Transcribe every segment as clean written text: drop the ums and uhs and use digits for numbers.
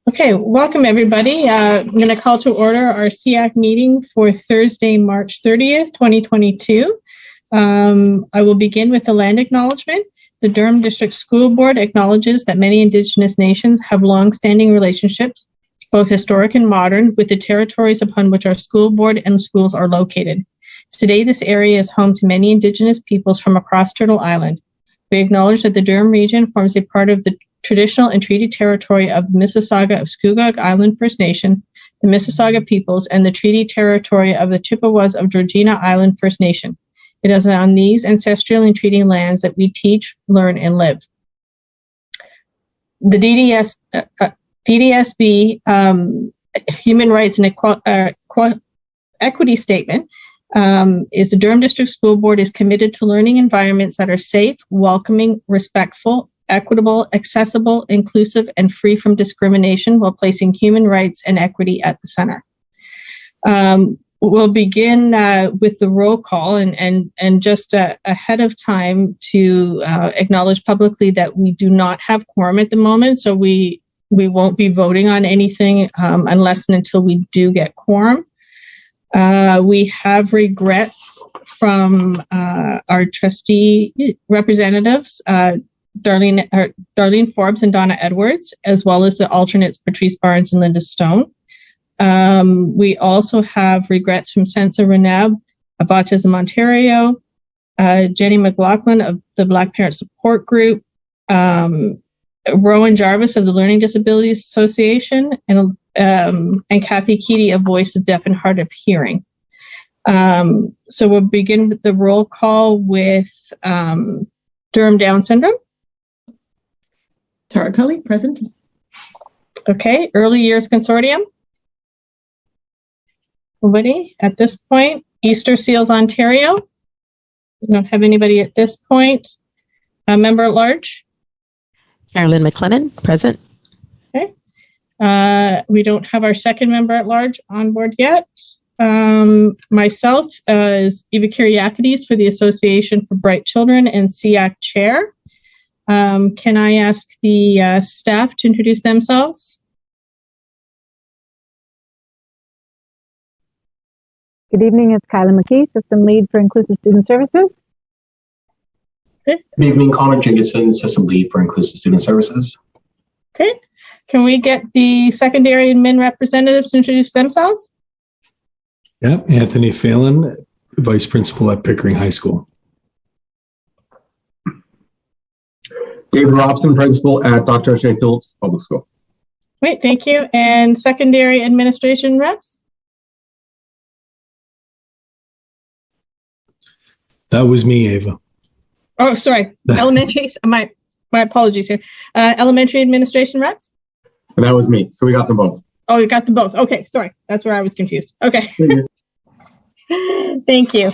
Okay, welcome everybody. I'm going to call to order our SEAC meeting for Thursday, March 30th, 2022. I will begin with the land acknowledgement. The Durham District School Board acknowledges that many Indigenous nations have long-standing relationships, both historic and modern, with the territories upon which our school board and schools are located. Today, this area is home to many Indigenous peoples from across Turtle Island. We acknowledge that the Durham region forms a part of the traditional and treaty territory of the Mississauga of Scugog Island First Nation, the Mississauga peoples, and the treaty territory of the Chippewas of Georgina Island First Nation. It is on these ancestral and treaty lands that we teach, learn, and live. The DDSB Human Rights and Equity Statement is the Durham District School Board is committed to learning environments that are safe, welcoming, respectful, equitable, accessible, inclusive, and free from discrimination while placing human rights and equity at the center. We'll begin with the roll call and just ahead of time to acknowledge publicly that we do not have quorum at the moment, so we won't be voting on anything unless and until we do get quorum. We have regrets from our trustee representatives, Darlene Forbes and Donna Edwards, as well as the alternates Patrice Barnes and Linda Stone. We also have regrets from Sensa Renab of Autism Ontario, Jenny McLaughlin of the Black Parent Support Group, Rowan Jarvis of the Learning Disabilities Association, and Kathy Keaty of Voice of Deaf and Hard of Hearing. So we'll begin with the roll call with Durham Down Syndrome. Tara Cully, present. Okay, Early Years Consortium. Nobody at this point. Easter Seals Ontario. We don't have anybody at this point. A member at large. Carolyn McLennan, present. Okay. We don't have our second member at large on board yet. Myself is Eva Kyriakides for the Association for Bright Children and SEAC Chair. Can I ask the staff to introduce themselves? Good evening, it's Kyla McKee, System Lead for Inclusive Student Services. Okay. Good evening, Connor Jiggeson, System Lead for Inclusive Student Services. Okay. Can we get the secondary admin representatives to introduce themselves? Yeah, Anthony Phelan, Vice Principal at Pickering High School. David Robson, Principal at Dr. O'Shea Phillips Public School. Great, thank you. And secondary administration reps? That was me, Ava. Oh, sorry. Elementary, my apologies here. Elementary administration reps? And that was me. So we got them both. Oh, you got them both. Okay, sorry. That's where I was confused. Okay. Thank you.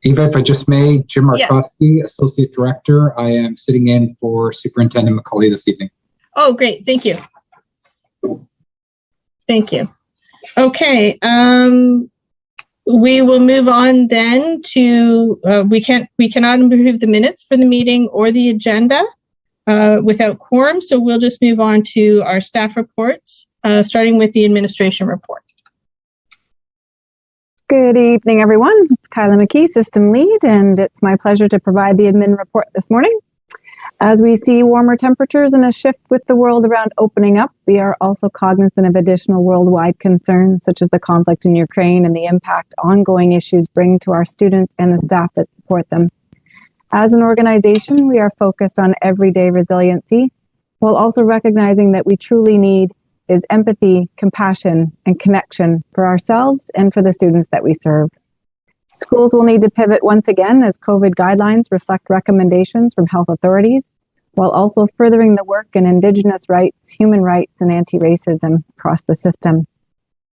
Eva, if I just may, Jim Markowski, yes. Associate Director. I am sitting in for Superintendent McCauley this evening. Oh, great. Thank you. Thank you. Okay. We will move on then to, we cannot approve the minutes for the meeting or the agenda without quorum. So we'll just move on to our staff reports, starting with the administration report. Good evening, everyone. It's Kyla McKee, System Lead, and it's my pleasure to provide the admin report this morning. As we see warmer temperatures and a shift with the world around opening up, we are also cognizant of additional worldwide concerns, such as the conflict in Ukraine and the impact ongoing issues bring to our students and the staff that support them. As an organization, we are focused on everyday resiliency, while also recognizing that we truly need is empathy, compassion, and connection for ourselves and for the students that we serve. Schools will need to pivot once again as COVID guidelines reflect recommendations from health authorities, while also furthering the work in Indigenous rights, human rights, and anti-racism across the system.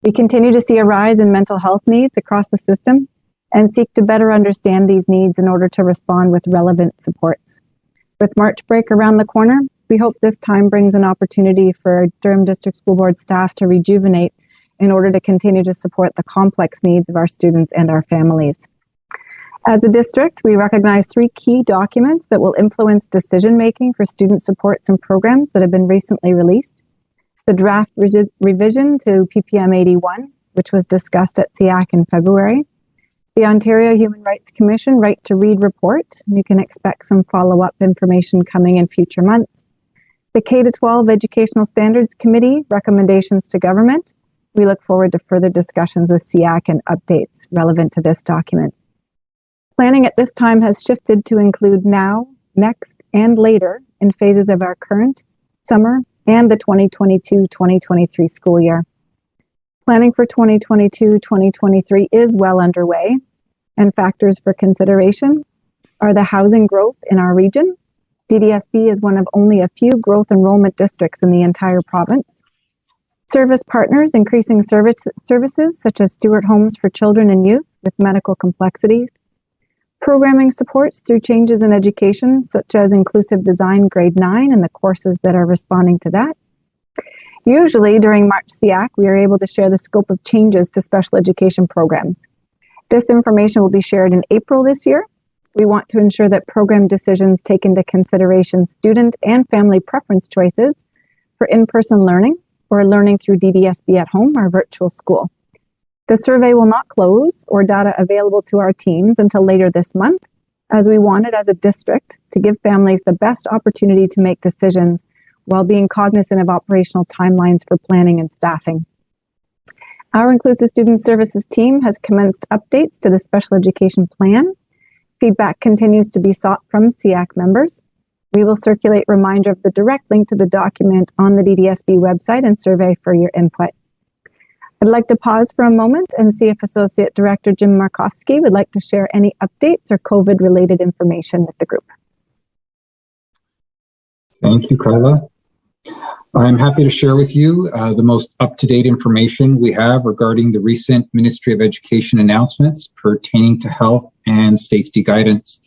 We continue to see a rise in mental health needs across the system and seek to better understand these needs in order to respond with relevant supports. With March break around the corner, we hope this time brings an opportunity for Durham District School Board staff to rejuvenate in order to continue to support the complex needs of our students and our families. As a district, we recognize 3 key documents that will influence decision-making for student supports and programs that have been recently released. The draft revision to PPM 81, which was discussed at SEAC in February. The Ontario Human Rights Commission Right to Read report. You can expect some follow-up information coming in future months. The K-12 Educational Standards Committee recommendations to government. We look forward to further discussions with SEAC and updates relevant to this document. Planning at this time has shifted to include now, next, and later in phases of our current, summer, and the 2022-2023 school year. Planning for 2022-2023 is well underway, and factors for consideration are the housing growth in our region. DDSB is one of only a few growth enrollment districts in the entire province. Service partners increasing services such as Stewart Homes for Children and Youth with medical complexities. Programming supports through changes in education such as inclusive design grade 9 and the courses that are responding to that. Usually during March SEAC, we are able to share the scope of changes to special education programs. This information will be shared in April this year. We want to ensure that program decisions take into consideration student and family preference choices for in-person learning or learning through DDSB at home or virtual school. The survey will not close or data available to our teams until later this month, as we wanted as a district to give families the best opportunity to make decisions while being cognizant of operational timelines for planning and staffing. Our Inclusive Student Services team has commenced updates to the special education plan. Feedback continues to be sought from SEAC members. We will circulate reminder of the direct link to the document on the DDSB website and survey for your input. I'd like to pause for a moment and see if Associate Director Jim Markowski would like to share any updates or COVID-related information with the group. Thank you, Carla. I'm happy to share with you the most up-to-date information we have regarding the recent Ministry of Education announcements pertaining to health and safety guidance.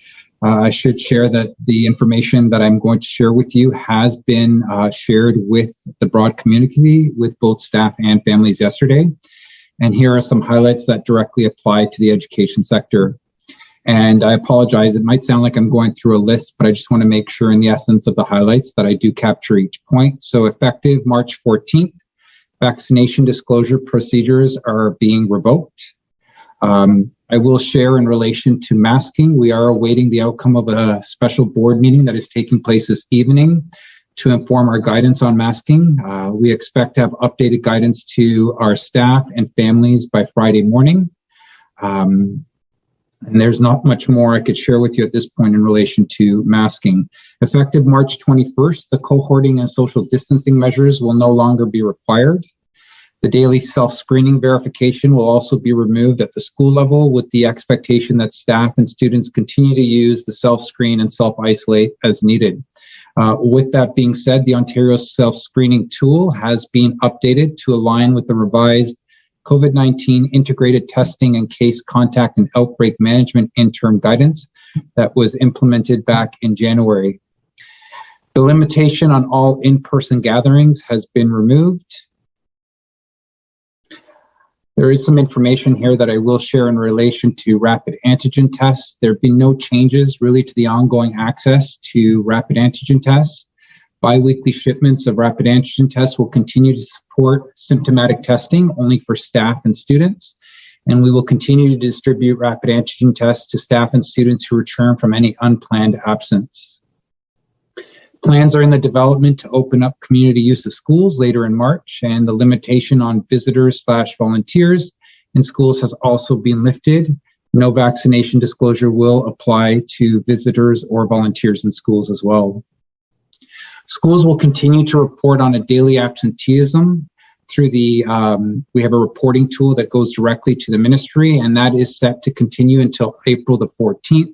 I should share that the information that I'm going to share with you has been shared with the broad community, with both staff and families yesterday. And here are some highlights that directly apply to the education sector. And I apologize, it might sound like I'm going through a list, but I just want to make sure in the essence of the highlights that I do capture each point. So effective March 14th, vaccination disclosure procedures are being revoked. I will share in relation to masking, we are awaiting the outcome of a special board meeting that is taking place this evening to inform our guidance on masking. We expect to have updated guidance to our staff and families by Friday morning. And there's not much more I could share with you at this point in relation to masking. Effective March 21st, the cohorting and social distancing measures will no longer be required. The daily self-screening verification will also be removed at the school level, with the expectation that staff and students continue to use the self-screen and self-isolate as needed. With that being said, the Ontario self-screening tool has been updated to align with the revised COVID-19 integrated testing and case contact and outbreak management interim guidance that was implemented back in January. The limitation on all in-person gatherings has been removed. There is some information here that I will share in relation to rapid antigen tests. There have been no changes really to the ongoing access to rapid antigen tests. Bi-weekly shipments of rapid antigen tests will continue to support symptomatic testing only for staff and students. And we will continue to distribute rapid antigen tests to staff and students who return from any unplanned absence. Plans are in the development to open up community use of schools later in March, and the limitation on visitors/volunteers in schools has also been lifted. No vaccination disclosure will apply to visitors or volunteers in schools as well. Schools will continue to report on a daily absenteeism through the, we have a reporting tool that goes directly to the ministry, and that is set to continue until April the 14th.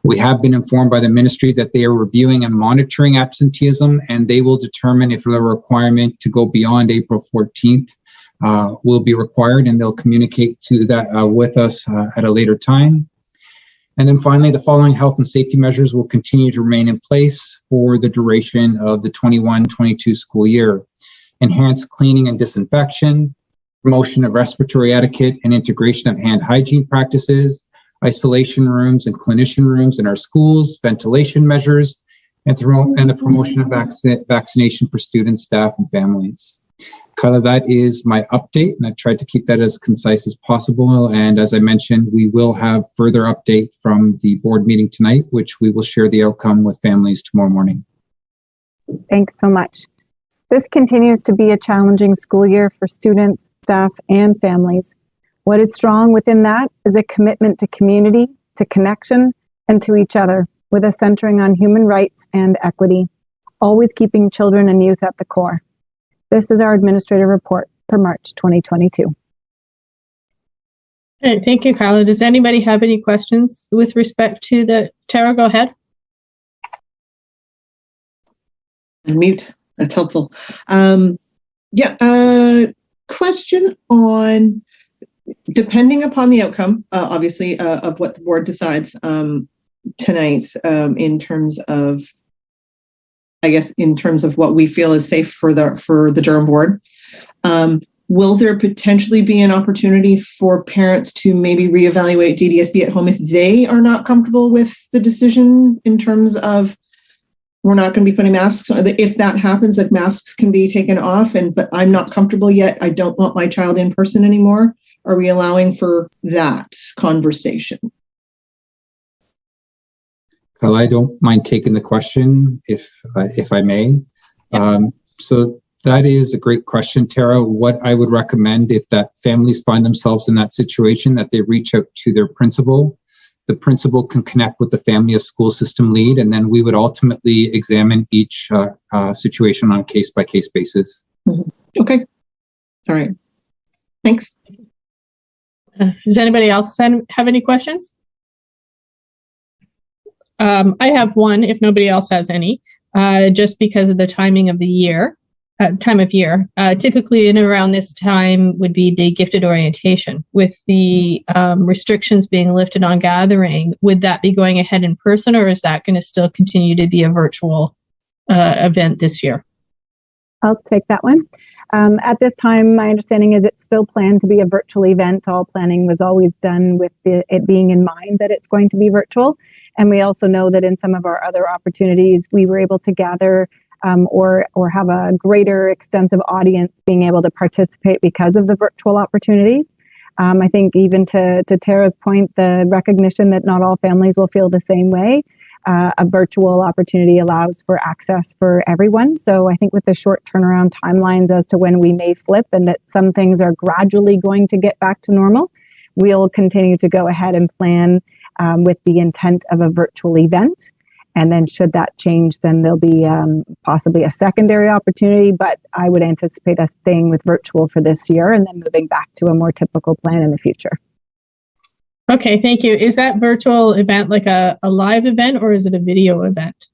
We have been informed by the ministry that they are reviewing and monitoring absenteeism, and they will determine if the requirement to go beyond April 14th will be required, and they'll communicate to that with us at a later time. And then finally, the following health and safety measures will continue to remain in place for the duration of the 21-22 school year. Enhanced cleaning and disinfection, promotion of respiratory etiquette and integration of hand hygiene practices, isolation rooms and clinician rooms in our schools, ventilation measures, and the promotion of vaccination for students, staff, and families. Kyla, that is my update, and I tried to keep that as concise as possible. And as I mentioned, we will have further update from the board meeting tonight, which we will share the outcome with families tomorrow morning. Thanks so much. This continues to be a challenging school year for students, staff, and families. What is strong within that is a commitment to community, to connection, and to each other, with a centering on human rights and equity, always keeping children and youth at the core. This is our administrative report for March 2022. All right, thank you, Carla. Does anybody have any questions with respect to the, Tara, go ahead. Unmute, that's helpful. Question on, depending upon the outcome, obviously, of what the board decides tonight, in terms of, I guess, in terms of what we feel is safe for the Durham board, will there potentially be an opportunity for parents to maybe reevaluate DDSB at home if they are not comfortable with the decision in terms of we're not going to be putting masks on? If that happens, that masks can be taken off, but I'm not comfortable yet, I don't want my child in person anymore. Are we allowing for that conversation? Well, I don't mind taking the question if I may. So that is a great question, Tara. What I would recommend, if that families find themselves in that situation, that they reach out to their principal. The principal can connect with the family of school system lead, and then we would ultimately examine each situation on a case-by-case basis. Mm-hmm. Okay. All right. Thanks. Does anybody else have any questions? I have one, if nobody else has any, just because of the timing of the year, time of year. Typically in around this time would be the gifted orientation. With the restrictions being lifted on gathering, would that be going ahead in person, or is that going to still continue to be a virtual event this year? I'll take that one. At this time, my understanding is it's still planned to be a virtual event. All planning was always done with it being in mind that it's going to be virtual. And we also know that in some of our other opportunities, we were able to gather or have a greater extensive audience being able to participate because of the virtual opportunities. I think even to Tara's point, the recognition that not all families will feel the same way. A virtual opportunity allows for access for everyone. So I think with the short turnaround timelines as to when we may flip and that some things are gradually going to get back to normal, we'll continue to go ahead and plan with the intent of a virtual event. And then should that change, then there'll be possibly a secondary opportunity, but I would anticipate us staying with virtual for this year and then moving back to a more typical plan in the future. Okay, thank you. Is that virtual event like a live event, or is it a video event?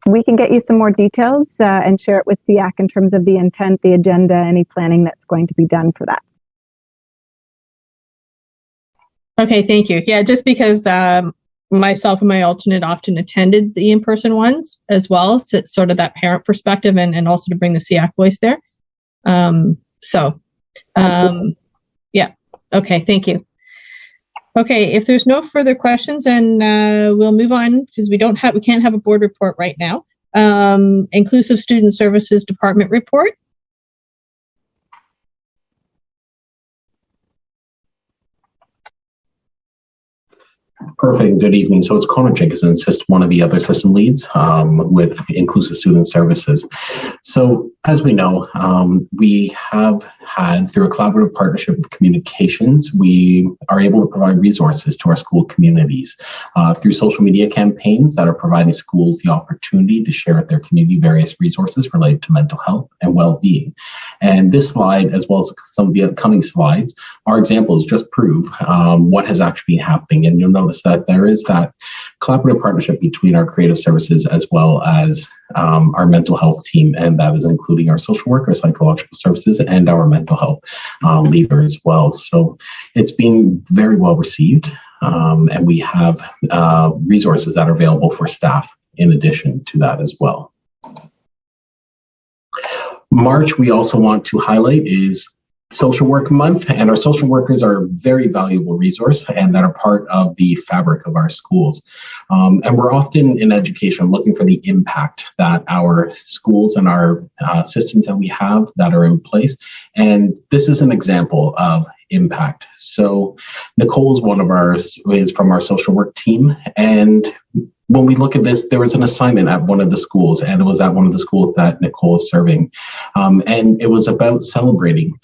We can get you some more details and share it with SEAC in terms of the intent, the agenda, any planning that's going to be done for that. Okay, thank you. Yeah, just because myself and my alternate often attended the in-person ones as well, so sort of that parent perspective and also to bring the SEAC voice there. Yeah, okay, thank you. Okay, if there's no further questions, then we'll move on because we can't have a board report right now. Inclusive Student Services Department report. Perfect. Good evening. So it's Connor Jenkinson, one of the other system leads with Inclusive Student Services. So as we know, we have had, through a collaborative partnership with communications, we are able to provide resources to our school communities through social media campaigns that are providing schools the opportunity to share with their community various resources related to mental health and well-being. And this slide, as well as some of the upcoming slides, are examples just prove what has actually been happening. And you'll notice that there is that collaborative partnership between our creative services as well as our mental health team, and that is including our social worker, psychological services, and our mental health leader as well. So it's been very well received, and we have resources that are available for staff in addition to that as well. March, we also want to highlight is Social Work Month, and our social workers are a very valuable resource and that are part of the fabric of our schools. And we're often in education looking for the impact that our schools and our systems that we have that are in place. And this is an example of impact. So Nicole is from our social work team, and when we look at this, there was an assignment at one of the schools, and it was at one of the schools that Nicole is serving. And it was about celebrating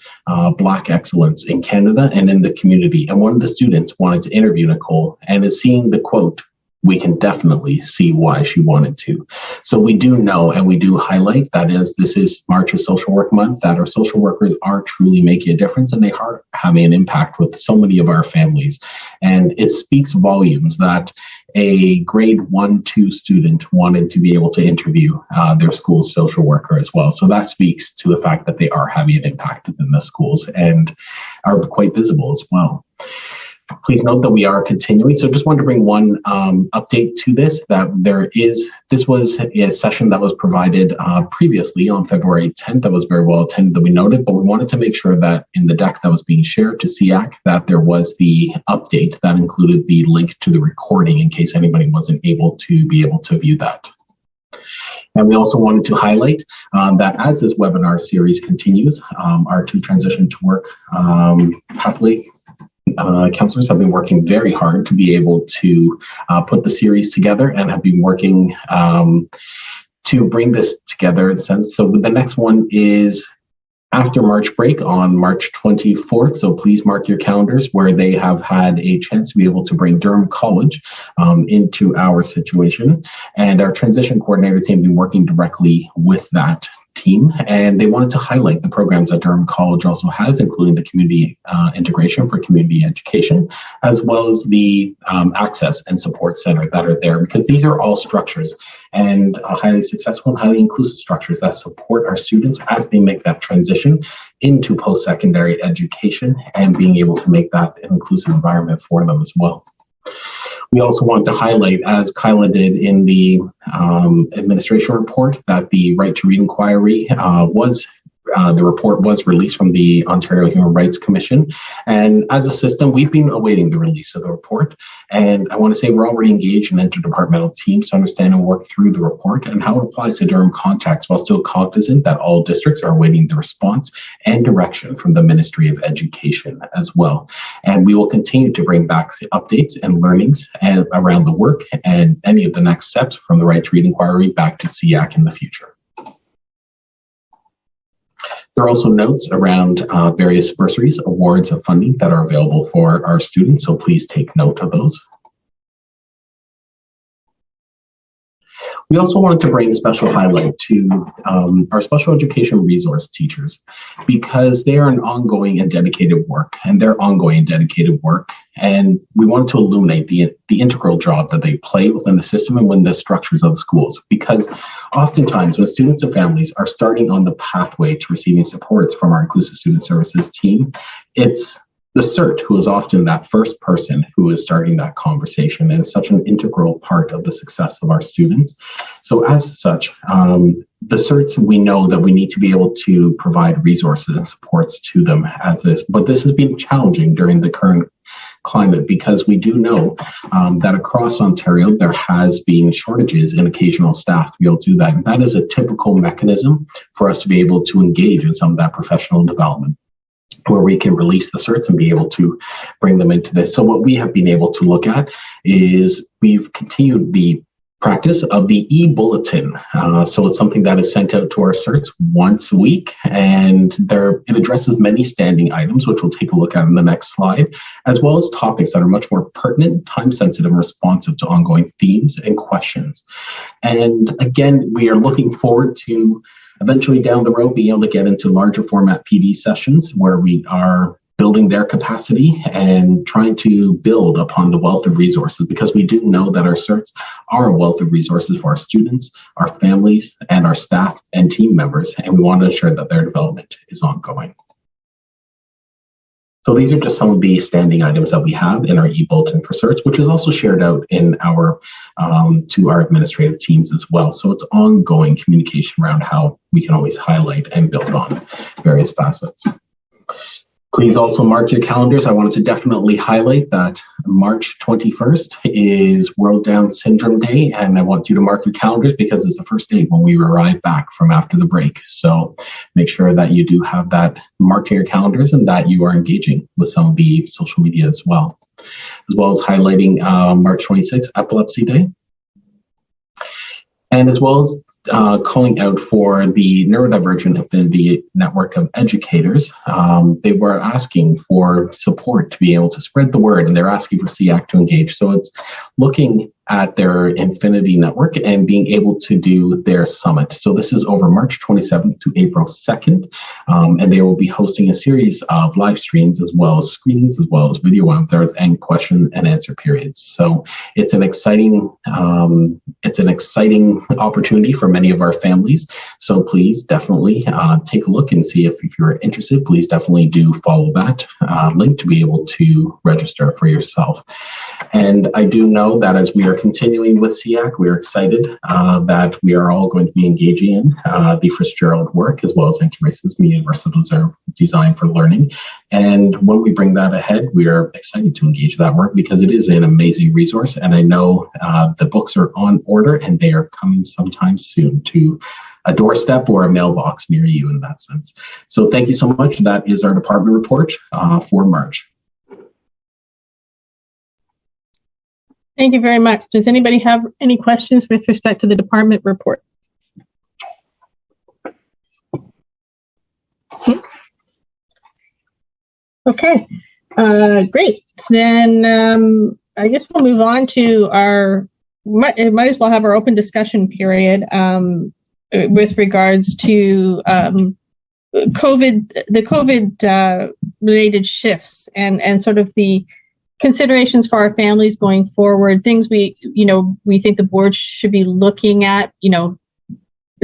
Black excellence in Canada and in the community. And one of the students wanted to interview Nicole, and is seeing the quote, we can definitely see why she wanted to. So we do know, and we do highlight that as this is March of Social Work Month, that our social workers are truly making a difference, and they are having an impact with so many of our families. And it speaks volumes that a grade 1-2 student wanted to be able to interview their school's social worker as well. So that speaks to the fact that they are having an impact in the schools and are quite visible as well. Please note that we are continuing. So just wanted to bring one update to this, that this was a session that was provided previously on February 10th that was very well attended that we noted, but we wanted to make sure that in the deck that was being shared to SEAC that there was the update that included the link to the recording in case anybody wasn't able to view that. And we also wanted to highlight that as this webinar series continues, our two transition to work pathway counselors have been working very hard to be able to put the series together and have been working to bring this together in a sense. So the next one is after March break on March 24th. So please mark your calendars where they have had a chance to be able to bring Durham College into our situation. And our transition coordinator team has been working directly with that team, and they wanted to highlight the programs that Durham College also has, including the community integration for community education, as well as the access and support center that are there, because these are all structures and highly successful and highly inclusive structures that support our students as they make that transition into post-secondary education and being able to make that an inclusive environment for them as well. We also want to highlight, as Kyla did in the administration report, that the right to read inquiry the report was released from the Ontario Human Rights Commission. And as a system, we've been awaiting the release of the report. And I want to say we're already engaged in interdepartmental teams to understand and work through the report and how it applies to Durham contexts, while still cognizant that all districts are awaiting the response and direction from the Ministry of Education as well. And we will continue to bring back the updates and learnings around the work and any of the next steps from the right to read inquiry back to SEAC in the future. There are also notes around various bursaries, awards, and funding that are available for our students, so please take note of those. We also wanted to bring a special highlight to our special education resource teachers, because they are an ongoing and dedicated work, and we wanted to illuminate the integral job that they play within the system and within the structures of the schools, because oftentimes when students and families are starting on the pathway to receiving supports from our Inclusive Student Services team, it's the CERT who is often that first person who is starting that conversation, and it's such an integral part of the success of our students. So as such, the CERTs, we know that we need to be able to provide resources and supports to them as this, but this has been challenging during the current climate, because we do know that across Ontario, there has been shortages in occasional staff to be able to do that. And that is a typical mechanism for us to be able to engage in some of that professional development, where we can release the certs and be able to bring them into this. So what we have been able to look at is we've continued the practice of the e-bulletin. So it's something that is sent out to our certs once a week, and it addresses many standing items, which we'll take a look at in the next slide, as well as topics that are much more pertinent, time-sensitive, and responsive to ongoing themes and questions. And again, we are looking forward to eventually down the road being able to get into larger format PD sessions where we are building their capacity and trying to build upon the wealth of resources, because we do know that our certs are a wealth of resources for our students, our families, and our staff and team members, and we want to ensure that their development is ongoing. So these are just some of the standing items that we have in our e-bulletin for certs, which is also shared out in our to our administrative teams as well. So it's ongoing communication around how we can always highlight and build on various facets. Please also mark your calendars. I wanted to definitely highlight that March 21st is World Down Syndrome Day, and I want you to mark your calendars because it's the first day when we arrive back from after the break. So make sure that you do have that marked in your calendars and that you are engaging with some of the social media as well as highlighting March 26th, Epilepsy Day, and as well as calling out for the Neurodivergent Affinity Network of Educators. They were asking for support to be able to spread the word, and they're asking for SEAC to engage. So it's looking at their Infinity Network and being able to do their summit. So this is over March 27th to April 2nd, and they will be hosting a series of live streams as well as screenings, as well as video webinars and question and answer periods. So it's an exciting opportunity for many of our families. So please definitely take a look and see if you're interested. Please definitely do follow that link to be able to register for yourself. And I do know that as we are continuing with SEAC, we're excited that we are all going to be engaging in the Fitzgerald work as well as anti-racism, universal design for learning. And when we bring that ahead, we are excited to engage that work because it is an amazing resource. And I know the books are on order and they are coming sometime soon to a doorstep or a mailbox near you in that sense. So thank you so much. That is our department report for March. Thank you very much. Does anybody have any questions with respect to the department report? Okay, great. Then I guess we'll move on to our, might as well have our open discussion period with regards to the COVID related shifts and sort of the considerations for our families going forward, things we think the board should be looking at,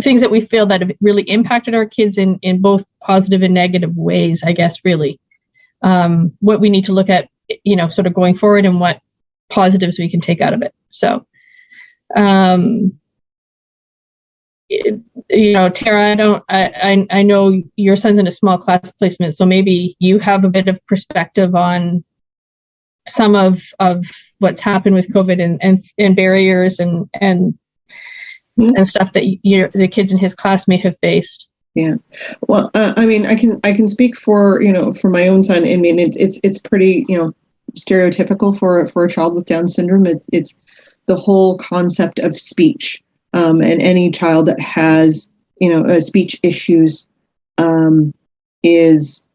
things that we feel that have really impacted our kids in both positive and negative ways, I guess, really. What we need to look at, sort of going forward and what positives we can take out of it. So, Tara, I know your son's in a small class placement, so maybe you have a bit of perspective on some of what's happened with COVID and barriers and stuff that the kids in his class may have faced. Yeah, well, I mean, I can speak for for my own son. I mean, it's pretty stereotypical for a child with Down syndrome. It's the whole concept of speech, and any child that has speech issues is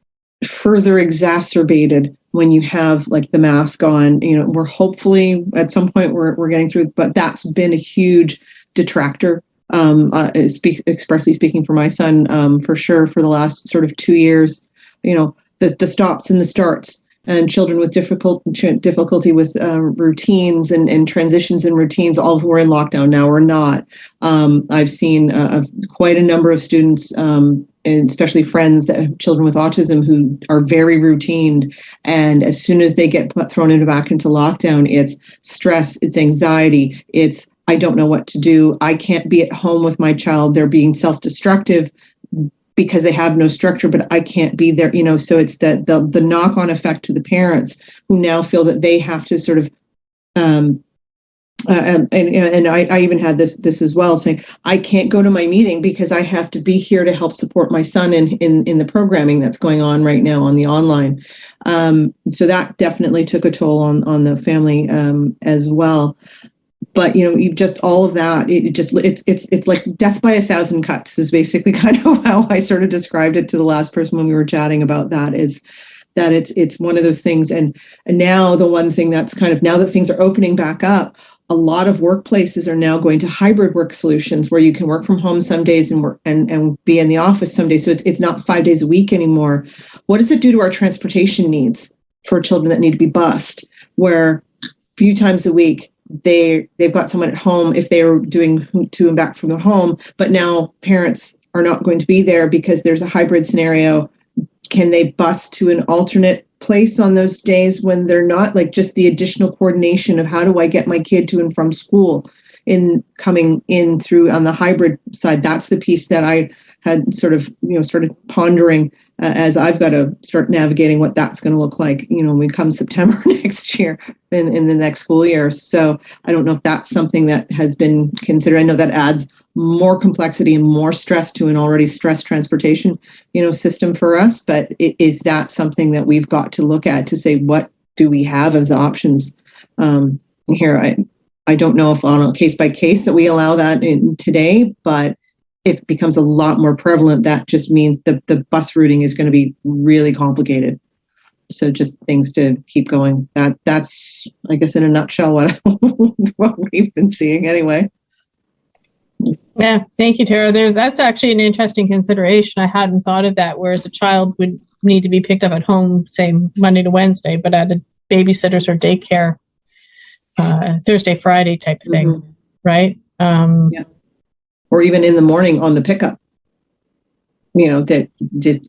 further exacerbated when you have like the mask on. We're hopefully at some point we're getting through, but that's been a huge detractor. Expressly speaking for my son, for sure, for the last sort of 2 years, the stops and the starts, and children with difficulty with routines and transitions in routines, all who are in lockdown now or not. I've seen quite a number of students, and especially friends that have children with autism who are very routined. And as soon as they get thrown back into lockdown, it's stress, it's anxiety, it's I don't know what to do. I can't be at home with my child. They're being self-destructive because they have no structure, but I can't be there. So it's the knock-on effect to the parents who now feel that they have to sort of, and I even had this as well, saying I can't go to my meeting because I have to be here to help support my son in the programming that's going on right now on the online. So that definitely took a toll on the family as well. But you just all of that. It's like death by 1,000 cuts is basically kind of how I sort of described it to the last person when we were chatting about that. Is that it's one of those things. And now the one thing that's kind of, now that things are opening back up, a lot of workplaces are now going to hybrid work solutions where you can work from home some days and work and be in the office some days. So it's not 5 days a week anymore. What does it do to our transportation needs for children that need to be bused, where a few times a week they've got someone at home if they are doing to and back from the home, but now parents are not going to be there because there's a hybrid scenario. Can they bus to an alternate place on those days when they're not, like just the additional coordination of how do I get my kid to and from school in coming in through on the hybrid side? That's the piece that I had sort of pondering as I've got to start navigating what that's going to look like, when we come September next year in the next school year. So I don't know if that's something that has been considered. I know that adds more complexity and more stress to an already stressed transportation, system for us. But is that something that we've got to look at to say, what do we have as options here? I don't know if on a case by case that we allow that in today, but if it becomes a lot more prevalent, that just means the bus routing is going to be really complicated. So just things to keep going. That's, I guess, in a nutshell, what we've been seeing anyway. Yeah, thank you, Tara. That's actually an interesting consideration. I hadn't thought of that, whereas a child would need to be picked up at home, say Monday to Wednesday, but at a babysitter's or daycare Thursday, Friday type of thing, right? Yeah. Or even in the morning on the pickup. That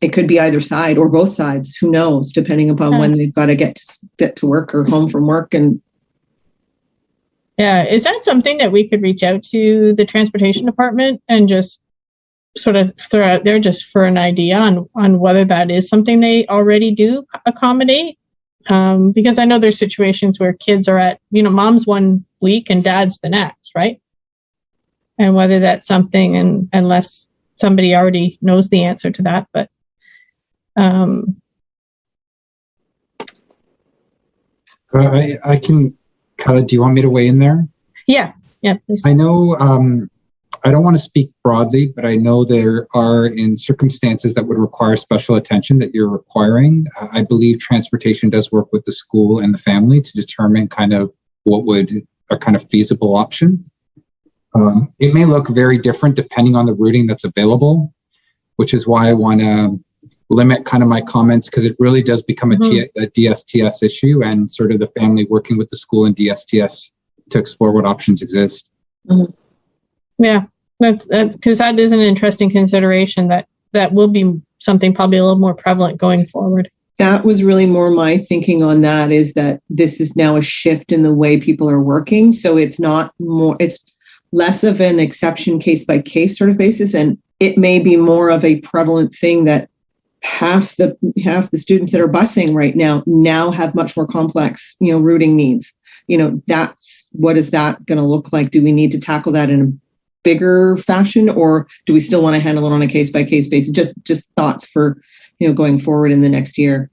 it could be either side or both sides. Who knows? Depending upon when they've got to get to work or home from work. And yeah, is that something that we could reach out to the transportation department and just sort of throw out there just for an idea on whether that is something they already do accommodate? Because I know there's situations where kids are at, mom's one week and dad's the next, right? And whether that's something, and unless somebody already knows the answer to that, but I can, Kyla, do you want me to weigh in there? Yeah, please. I know, I don't want to speak broadly, but I know there are in circumstances that would require special attention that you're requiring. I believe transportation does work with the school and the family to determine kind of what would a kind of feasible option. It may look very different depending on the routing that's available, which is why I want to limit kind of my comments, because it really does become a DSTS issue, and sort of the family working with the school and DSTS to explore what options exist. Yeah, that's because that is an interesting consideration that will be something probably a little more prevalent going forward. That was really more my thinking on that, is that this is now a shift in the way people are working. So it's less of an exception case by case sort of basis. And it may be more of a prevalent thing that half the students that are busing right now have much more complex, routing needs. That's what is that going to look like? Do we need to tackle that in a bigger fashion, or do we still want to handle it on a case by case basis? Just thoughts for, going forward in the next year.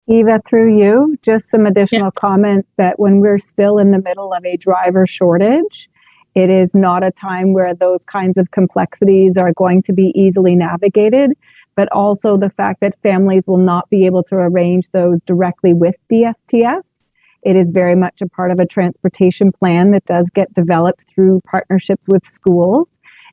Eva, through you, just some additional comments that when we're still in the middle of a driver shortage, it is not a time where those kinds of complexities are going to be easily navigated, but also the fact that families will not be able to arrange those directly with DSTS. It is very much a part of a transportation plan that does get developed through partnerships with schools.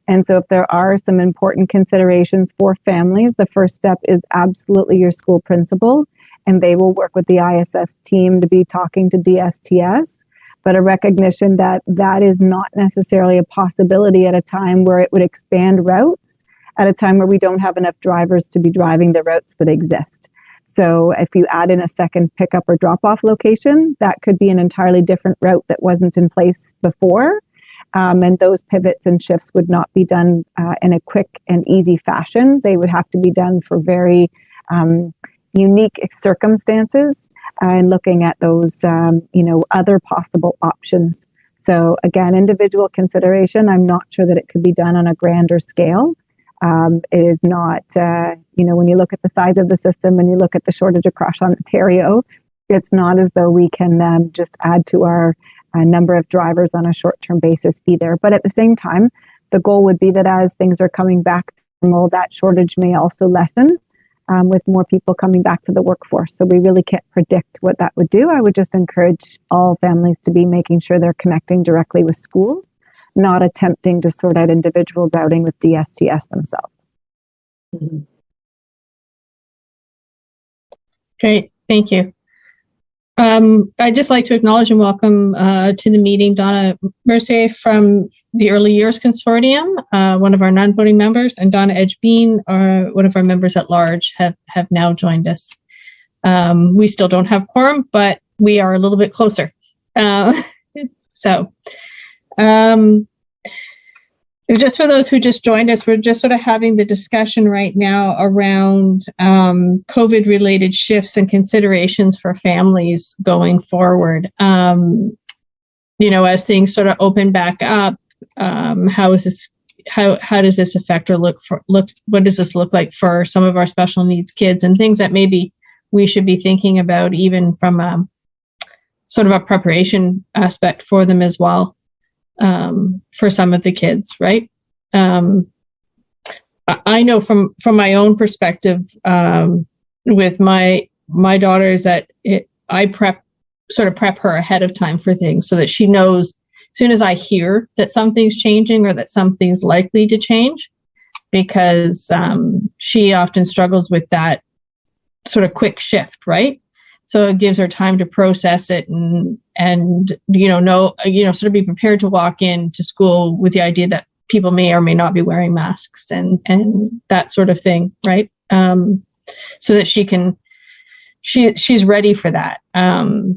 And so if there are some important considerations for families, the first step is absolutely your school principal, and they will work with the ISS team to be talking to DSTS, but a recognition that that is not necessarily a possibility at a time where it would expand routes, at a time where we don't have enough drivers to be driving the routes that exist. So if you add in a second pickup or drop-off location, that could be an entirely different route that wasn't in place before. And those pivots and shifts would not be done in a quick and easy fashion. They would have to be done for very unique circumstances and looking at those, other possible options. So again, individual consideration. I'm not sure that it could be done on a grander scale. It is not, when you look at the size of the system and you look at the shortage across Ontario, it's not as though we can just add to our number of drivers on a short-term basis either. But at the same time, the goal would be that as things are coming back to normal, that shortage may also lessen with more people coming back to the workforce. So we really can't predict what that would do. I would just encourage all families to be making sure they're connecting directly with schools, not attempting to sort out individual routing with DSTS themselves. Great, thank you. I'd just like to acknowledge and welcome to the meeting Donna Mercier from the Early Years Consortium, one of our non-voting members, and Donna Edgebean, one of our members at large, have now joined us. We still don't have quorum, but we are a little bit closer. There Just for those who just joined us, we're just sort of having the discussion right now around COVID-related shifts and considerations for families going forward. As things sort of open back up, how does this affect or what does this look like for some of our special needs kids, and things that maybe we should be thinking about even from a sort of a preparation aspect for them as well. For some of the kids, right? I know from my own perspective, with my daughters, that I prep her ahead of time for things so that she knows as soon as I hear that something's changing or that something's likely to change, because she often struggles with that sort of quick shift, right? So it gives her time to process it and sort of be prepared to walk into school with the idea that people may or may not be wearing masks and that sort of thing, right? So that she's ready for that. So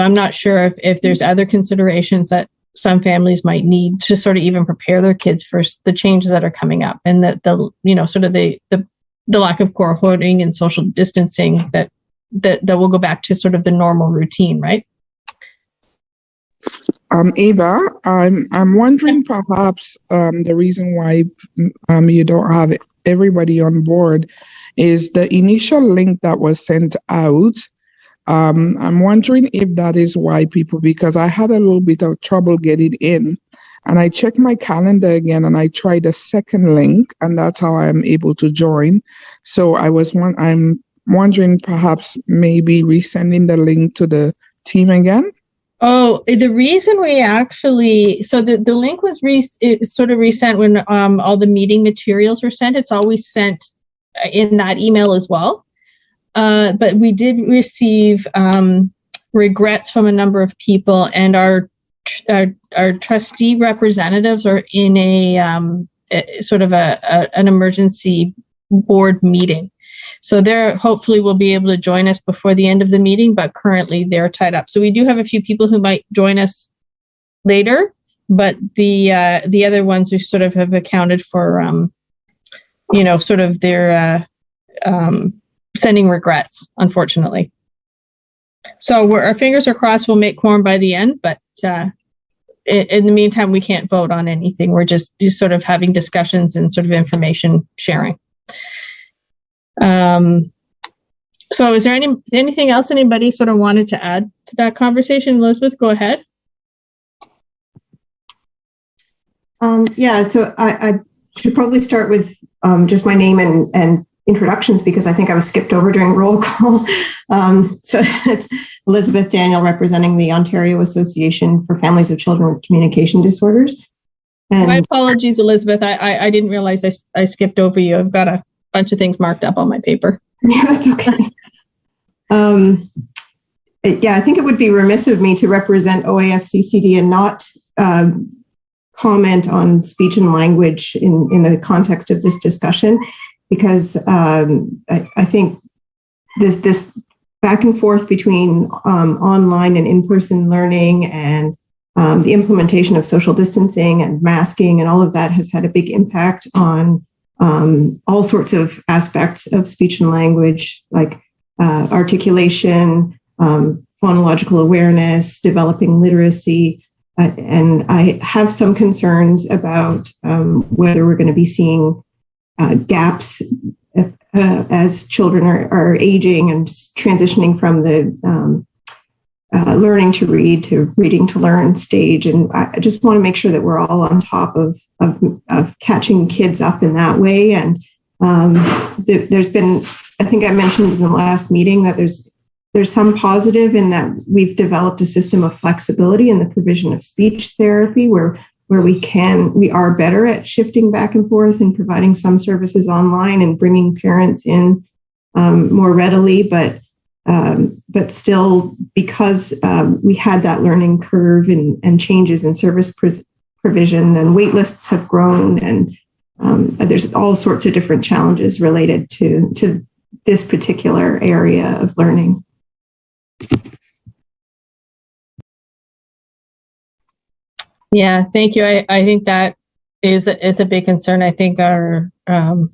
I'm not sure if there's other considerations that some families might need to sort of even prepare their kids for the changes that are coming up, and that the lack of cohorting and social distancing that will go back to sort of the normal routine, right? Ava, I'm wondering perhaps the reason why you don't have everybody on board is the initial link that was sent out. I'm wondering if that is why people, because I had a little bit of trouble getting in, and I checked my calendar again and I tried a second link, and that's how I'm able to join. So I'm wondering perhaps maybe resending the link to the team again. Oh, the reason we actually, so the link was sort of resent when all the meeting materials were sent. It's always sent in that email as well. But we did receive regrets from a number of people, and our trustee representatives are in a sort of an emergency board meeting. So hopefully will be able to join us before the end of the meeting, but currently they're tied up. So we do have a few people who might join us later, but the other ones who sort of have accounted for, sort of their sending regrets, unfortunately. So our fingers are crossed we'll make quorum by the end, but in the meantime, we can't vote on anything. We're just sort of having discussions and sort of information sharing. So is there anything else anybody sort of wanted to add to that conversation? Elizabeth, go ahead. So I should probably start with just my name and introductions, because I think I was skipped over during roll call. So it's Elizabeth Daniel, representing the Ontario Association for Families of Children with Communication Disorders. And my apologies, Elizabeth. I didn't realize I skipped over you. I've got a bunch of things marked up on my paper. Yeah, that's okay. I think it would be remiss of me to represent OAFCCD and not comment on speech and language in the context of this discussion, because I think this back and forth between online and in-person learning and the implementation of social distancing and masking and all of that has had a big impact on all sorts of aspects of speech and language, like articulation, phonological awareness, developing literacy. And I have some concerns about whether we're going to be seeing gaps as children are aging and transitioning from the learning to read to reading to learn stage. And I just want to make sure that we're all on top of catching kids up in that way. And there's been, I think I mentioned in the last meeting that there's some positive in that we've developed a system of flexibility in the provision of speech therapy where we are better at shifting back and forth and providing some services online and bringing parents in more readily, but still, because we had that learning curve and changes in service provision, then wait lists have grown, and there's all sorts of different challenges related to this particular area of learning. Yeah, thank you. I think that is a big concern. I think our, in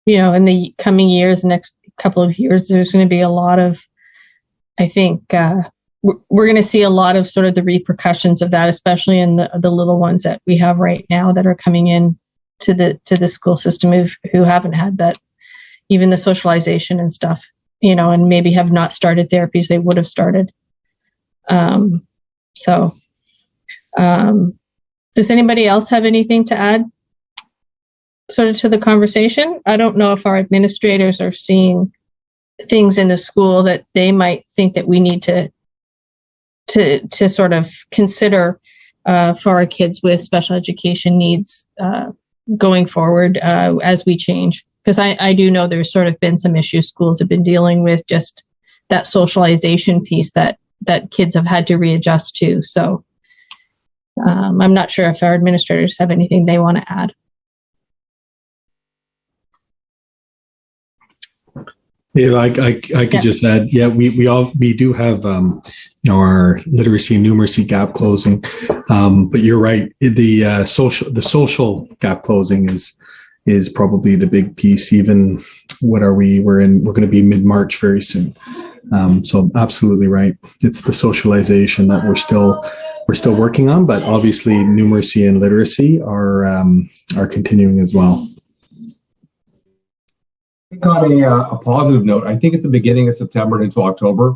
the coming years, next couple of years, there's going to be a lot of, I think, we're going to see a lot of sort of the repercussions of that, especially in the little ones that we have right now that are coming in to the school system who haven't had that, even the socialization and stuff, and maybe have not started therapies they would have started. Does anybody else have anything to add sort of to the conversation? I don't know if our administrators are seeing things in the school that they might think that we need to sort of consider for our kids with special education needs going forward as we change. Because I do know there's sort of been some issues schools have been dealing with, just that socialization piece that kids have had to readjust to. So I'm not sure if our administrators have anything they want to add. Yeah, I could just add. Yeah, we do have our literacy and numeracy gap closing, but you're right. The social gap closing is probably the big piece. Even what are we? We're going to be mid-March very soon. So absolutely right. It's the socialization that we're still working on, but obviously numeracy and literacy are continuing as well. On a positive note, I think at the beginning of September into October,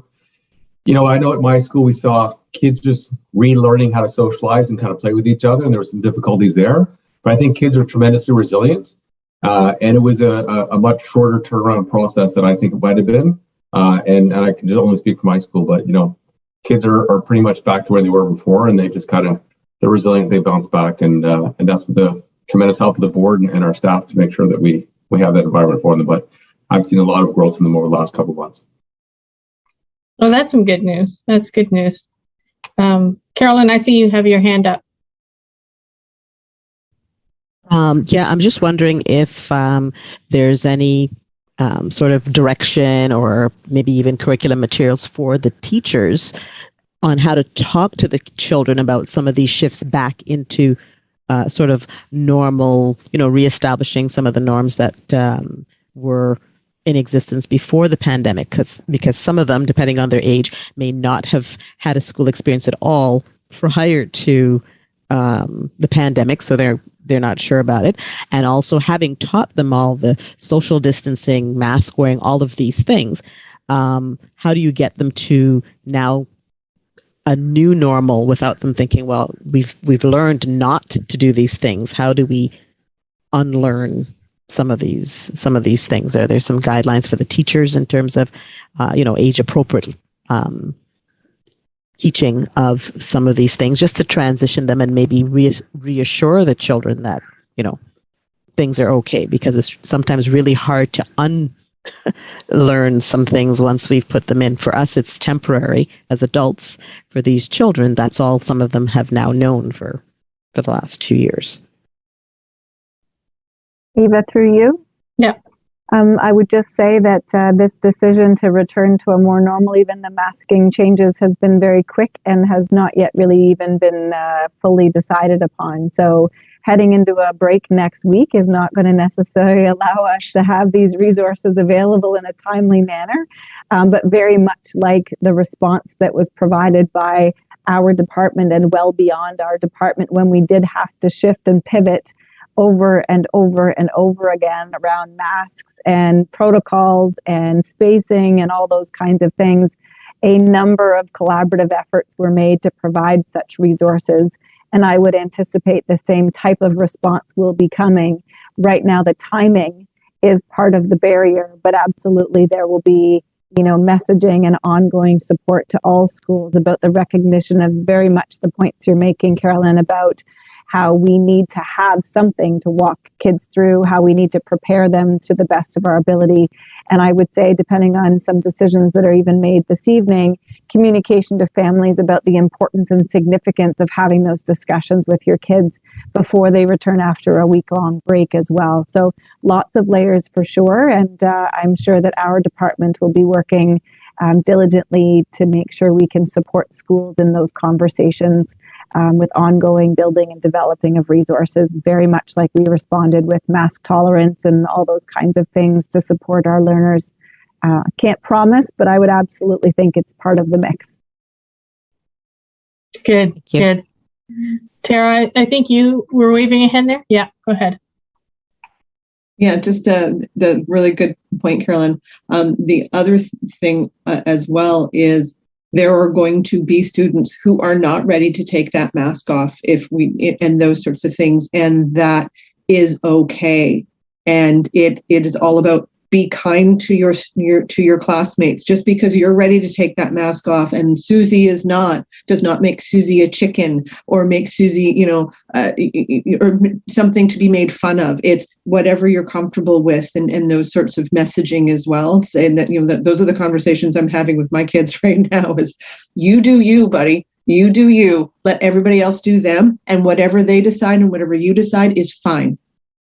I know at my school we saw kids just relearning how to socialize and kind of play with each other, and there were some difficulties there. But I think kids are tremendously resilient, and it was a much shorter turnaround process than I think it might have been. And I can just only speak for my school, but kids are pretty much back to where they were before, and they just they're resilient. They bounce back, and that's with the tremendous help of the board and our staff to make sure that we have that environment for them. But I've seen a lot of growth in them over the last couple of months. Well, that's some good news. That's good news. Carolyn, I see you have your hand up. Yeah, I'm just wondering if there's any sort of direction or maybe even curriculum materials for the teachers on how to talk to the children about some of these shifts back into sort of normal, reestablishing some of the norms that were in existence before the pandemic, because some of them, depending on their age, may not have had a school experience at all prior to the pandemic, so they're not sure about it. And also, having taught them all the social distancing, mask wearing, all of these things, how do you get them to now a new normal without them thinking, well, we've learned not to do these things? How do we unlearn some of these things? Are there some guidelines for the teachers in terms of age appropriate teaching of some of these things, just to transition them and maybe reassure the children that things are okay? Because it's sometimes really hard to learn some things once we've put them in. For us, it's temporary as adults. For these children, that's all some of them have now known for the last 2 years. Eva, through you. Yeah. I would just say that this decision to return to a more normal, even the masking changes, has been very quick and has not yet really even been fully decided upon. So heading into a break next week is not going to necessarily allow us to have these resources available in a timely manner, but very much like the response that was provided by our department and well beyond our department when we did have to shift and pivot over and over and over again around masks and protocols and spacing and all those kinds of things. A number of collaborative efforts were made to provide such resources, and I would anticipate the same type of response will be coming. Right now, the timing is part of the barrier, but absolutely there will be messaging and ongoing support to all schools about the recognition of very much the points you're making, Carolyn, about how we need to have something to walk kids through, how we need to prepare them to the best of our ability. And I would say, depending on some decisions that are even made this evening, communication to families about the importance and significance of having those discussions with your kids before they return after a week-long break as well. So lots of layers for sure. And I'm sure that our department will be working diligently to make sure we can support schools in those conversations with ongoing building and developing of resources, very much like we responded with mask tolerance and all those kinds of things to support our learners. Can't promise, but I would absolutely think it's part of the mix. Good, good. Tara, I think you were waving a hand there. Yeah, go ahead. Yeah, just the really good point, Carolyn. The other thing as well is there are going to be students who are not ready to take that mask off and those sorts of things, and that is okay. And it is all about be kind to your classmates. Just because you're ready to take that mask off and Susie does not make Susie a chicken or make Susie, or something to be made fun of. It's whatever you're comfortable with, and those sorts of messaging as well. Saying that, that those are the conversations I'm having with my kids right now is you do you, buddy. You do you. Let everybody else do them. And whatever they decide and whatever you decide is fine.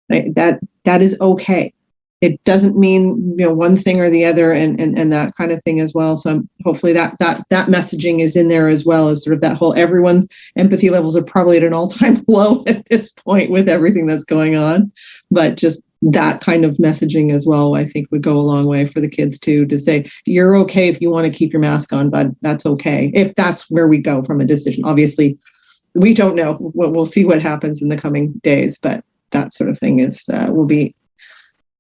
Right? That is okay. It doesn't mean one thing or the other, and that kind of thing as well. So hopefully that messaging is in there as well as sort of that whole everyone's empathy levels are probably at an all-time low at this point with everything that's going on. But just that kind of messaging as well, I think would go a long way for the kids too, to say you're okay if you want to keep your mask on, bud. That's okay. If that's where we go from a decision, obviously we don't know. We'll see what happens in the coming days, but that sort of thing will be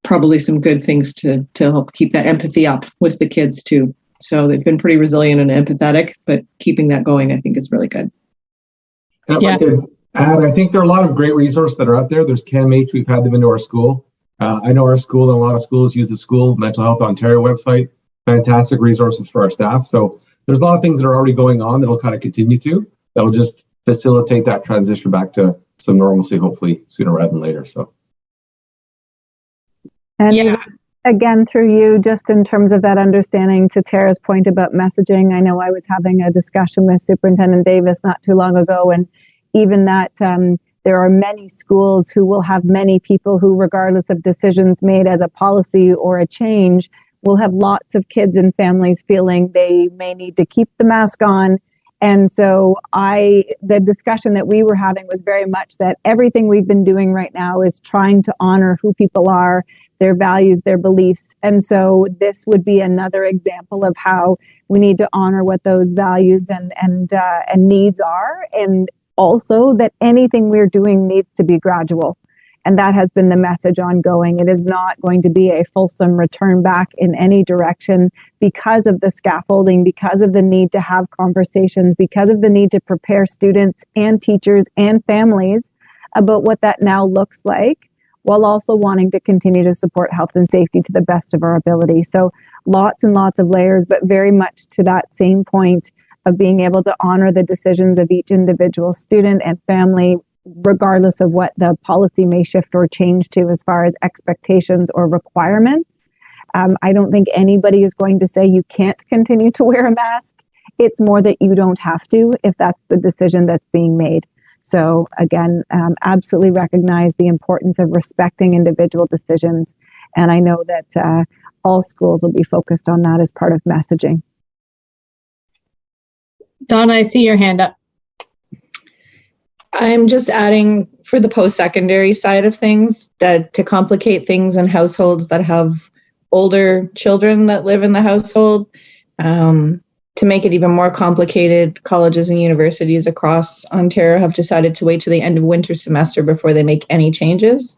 probably some good things to help keep that empathy up with the kids too. So they've been pretty resilient and empathetic, but keeping that going, I think, is really good. And I'd like to add, I think there are a lot of great resources that are out there. There's CAMH, we've had them into our school. I know our school and a lot of schools use the School Mental Health Ontario website. Fantastic resources for our staff. So there's a lot of things that are already going on that'll kind of continue that'll just facilitate that transition back to some normalcy, hopefully sooner rather than later. So. And again, through you, just in terms of that understanding, to Tara's point about messaging, I know I was having a discussion with Superintendent Davis not too long ago, and even that there are many schools who will have many people who, regardless of decisions made as a policy or a change, will have lots of kids and families feeling they may need to keep the mask on. And so the discussion that we were having was very much that everything we've been doing right now is trying to honor who people are, their values, their beliefs. And so this would be another example of how we need to honor what those values and needs are. And also that anything we're doing needs to be gradual. And that has been the message ongoing. It is not going to be a fulsome return back in any direction because of the scaffolding, because of the need to have conversations, because of the need to prepare students and teachers and families about what that now looks like, while also wanting to continue to support health and safety to the best of our ability. So lots and lots of layers, but very much to that same point of being able to honor the decisions of each individual student and family, regardless of what the policy may shift or change to as far as expectations or requirements. I don't think anybody is going to say you can't continue to wear a mask. It's more that you don't have to if that's the decision that's being made. So again, absolutely recognize the importance of respecting individual decisions. And I know that all schools will be focused on that as part of messaging. Donna, I see your hand up. I'm just adding for the post-secondary side of things that to complicate things in households that have older children that live in the household, to make it even more complicated, colleges and universities across Ontario have decided to wait till the end of winter semester before they make any changes.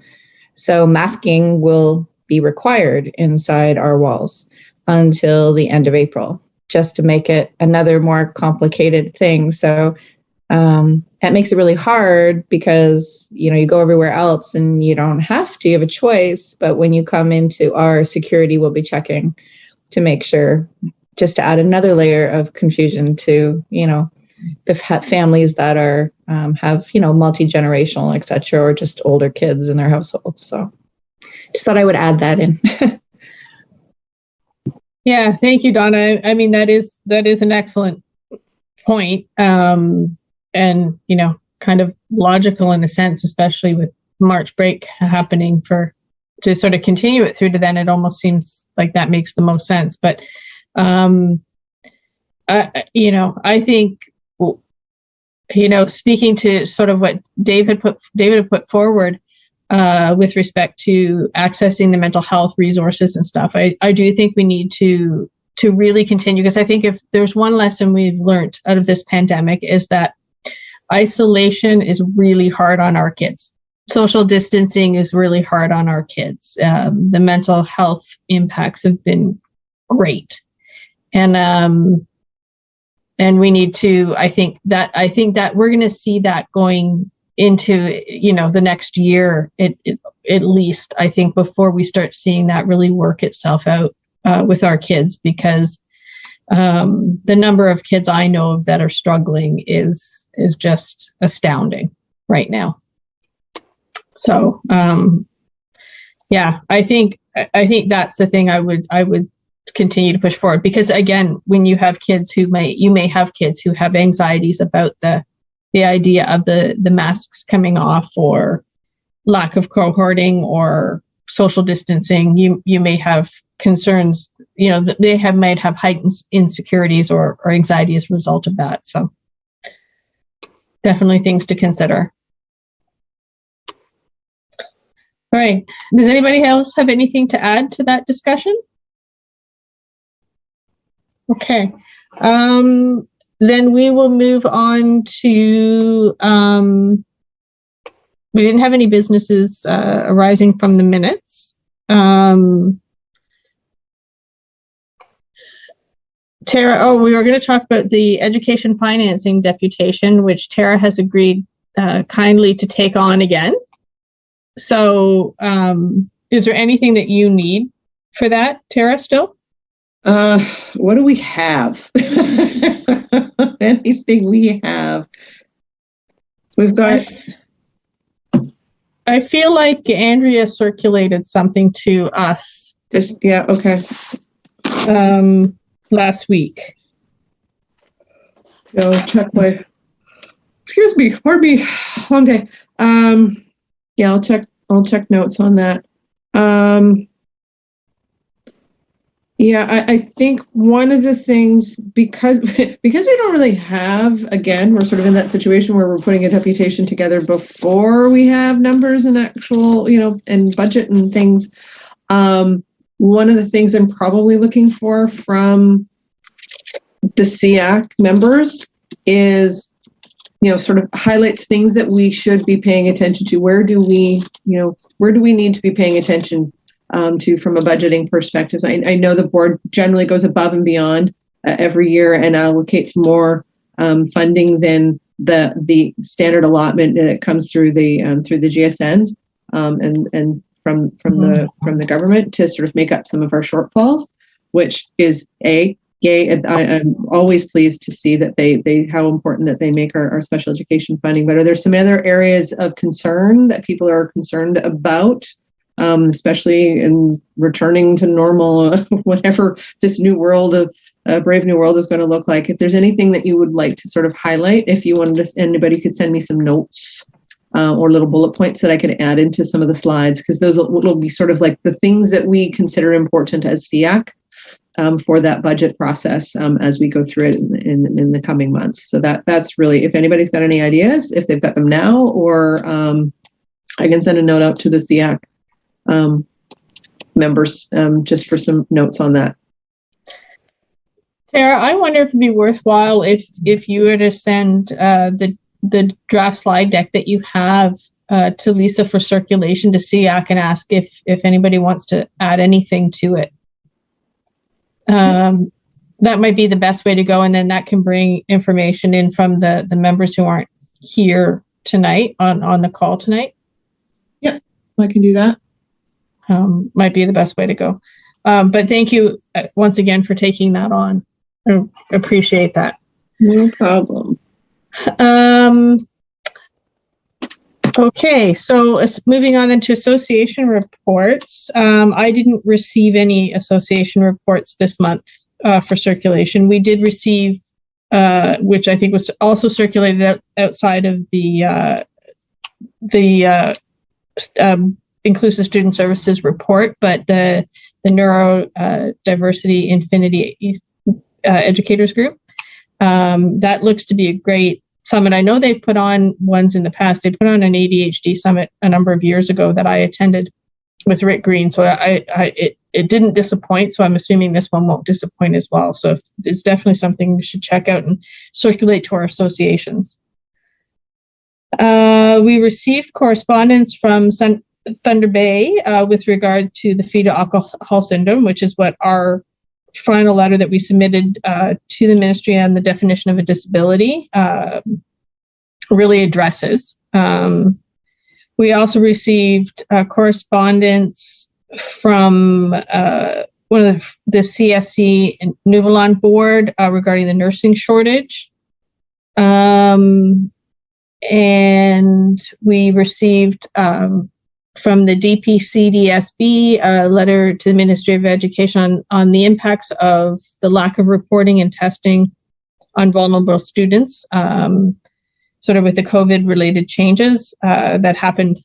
So masking will be required inside our walls until the end of April, just to make it another more complicated thing. So that makes it really hard because, you go everywhere else and you don't have to, you have a choice. But when you come into our security, we'll be checking to make sure, just to add another layer of confusion to, the families that are, have, multi-generational, et cetera, or just older kids in their households. So just thought I would add that in. Yeah, thank you, Donna. I mean, that is an excellent point. And, kind of logical in a sense, especially with March break happening to sort of continue it through to then, it almost seems like that makes the most sense. But I think, speaking to sort of what David had put forward with respect to accessing the mental health resources and stuff, I do think we need to really continue, because I think if there's one lesson we've learned out of this pandemic is that isolation is really hard on our kids. Social distancing is really hard on our kids. The mental health impacts have been great. And we need to, I think that we're going to see that going into, the next year, at least, I think, before we start seeing that really work itself out with our kids, because the number of kids I know of that are struggling is just astounding right now. So, I think that's the thing I would continue to push forward, because again, when you have kids you may have kids who have anxieties about the idea of the masks coming off, or lack of cohorting or social distancing. You may have concerns, they might have heightened insecurities or anxiety as a result of that. So definitely things to consider. All right. Does anybody else have anything to add to that discussion? Okay. Then we will move on to, we didn't have any businesses arising from the minutes. Tara, we were going to talk about the education financing deputation, which Tara has agreed kindly to take on again. So is there anything that you need for that, Tara, still? What do we have? Anything we have? We've got... I feel like Andrea circulated something to us. Okay. Last week. Check my... Excuse me, pardon me. Long day. I'll check notes on that. I think one of the things, because we don't really have, again, we're sort of in that situation where we're putting a deputation together before we have numbers and actual, and budget and things. One of the things I'm probably looking for from the SEAC members is, sort of highlights things that we should be paying attention to. Where do we need to be paying attention to from a budgeting perspective? I know the board generally goes above and beyond every year and allocates more funding than the standard allotment that comes through the GSNs and from the government to sort of make up some of our shortfalls, which is yay. I'm always pleased to see that they how important that they make our special education funding. But are there some other areas of concern that people are concerned about? Especially in returning to normal, whatever this new world of brave new world is going to look like. If there's anything that you would like to sort of highlight, if you wanted to, anybody could send me some notes or little bullet points that I could add into some of the slides, because those will be sort of like the things that we consider important as SEAC for that budget process as we go through it in the coming months. So that's really, if anybody's got any ideas, if they've got them now, or I can send a note out to the SEAC members just for some notes on that. Sarah, I wonder if it'd be worthwhile if you were to send the draft slide deck that you have to Lisa for circulation to SEAC and ask if anybody wants to add anything to it. That might be the best way to go, and then that can bring information in from the members who aren't here tonight on the call tonight. Yep, I can do that. Might be the best way to go. But thank you once again for taking that on. I appreciate that. No problem. Okay, so moving on into association reports. I didn't receive any association reports this month for circulation. We did receive, which I think was also circulated outside of the Inclusive Student Services report, but the Neurodiversity Infinity Educators Group. That looks to be a great summit. I know they've put on ones in the past. They put on an ADHD summit a number of years ago that I attended with Rick Green. So it didn't disappoint. So I'm assuming this one won't disappoint as well. So it's definitely something we should check out and circulate to our associations. We received correspondence from Thunder Bay with regard to the fetal alcohol syndrome, which is what our final letter that we submitted to the ministry on the definition of a disability really addresses. We also received correspondence from one of the CSC and Nuvalon board regarding the nursing shortage. And we received from the DDSB a letter to the Ministry of Education on the impacts of the lack of reporting and testing on vulnerable students, sort of with the COVID-related changes that happened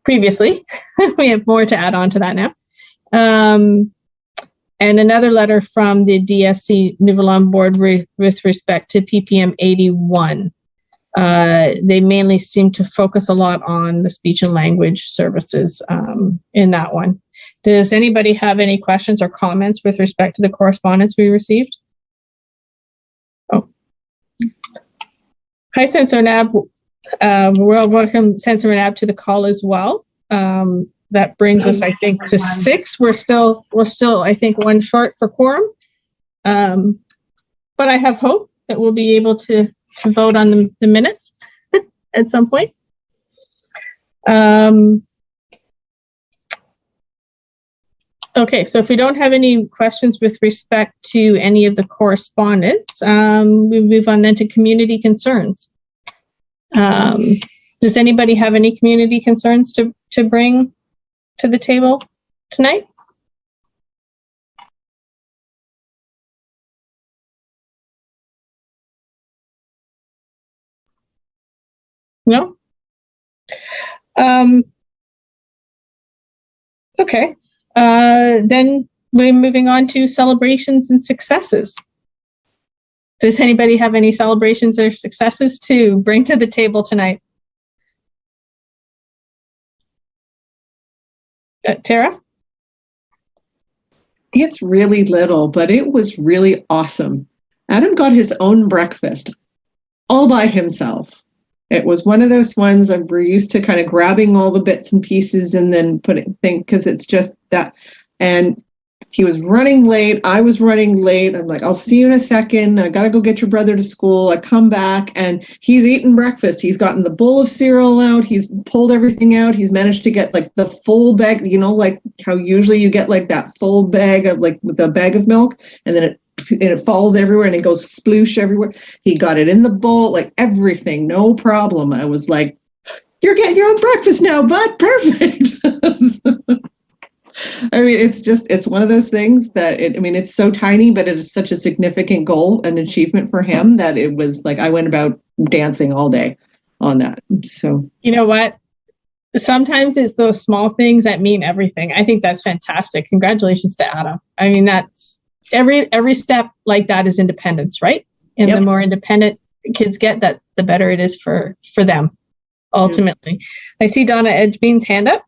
previously. We have more to add on to that now. And another letter from the DSC Nuvalon board with respect to PPM 81. They mainly seem to focus a lot on the speech and language services in that one. Does anybody have any questions or comments with respect to the correspondence we received? Oh. Hi, Sensor Nab. Welcome, Sensor Nab, to the call as well. That brings us, I think, to 6. We're still, I think, one short for quorum. But I have hope that we'll be able to vote on the minutes at some point. Okay, so if we don't have any questions with respect to any of the correspondence, we move on then to community concerns. Does anybody have any community concerns to bring to the table tonight? No? Okay. Then we're moving on to celebrations and successes. Does anybody have any celebrations or successes to bring to the table tonight? Tara? It's really little, but it was really awesome. Adam got his own breakfast all by himself. It was one of those ones that we're used to kind of grabbing all the bits and pieces and then because it's just that. And he was running late. I was running late. I'm like, I'll see you in a second. I got to go get your brother to school. I come back and he's eaten breakfast. He's gotten the bowl of cereal out. He's pulled everything out. He's managed to get like the full bag, like how usually you get like that full bag of like with a bag of milk and then it falls everywhere and it goes sploosh everywhere. He got it in the bowl, like everything, no problem. I was like, you're getting your own breakfast now, bud. Perfect. I mean, it's one of those things that it's so tiny, but it is such a significant goal and achievement for him that it was like, I went about dancing all day on that. So, you know what? Sometimes it's those small things that mean everything. I think that's fantastic. Congratulations to Adam. I mean, that's every step like that is independence, right? And the more independent kids get, that the better it is for them ultimately. Yep. I see Donna Edgebean's hand up.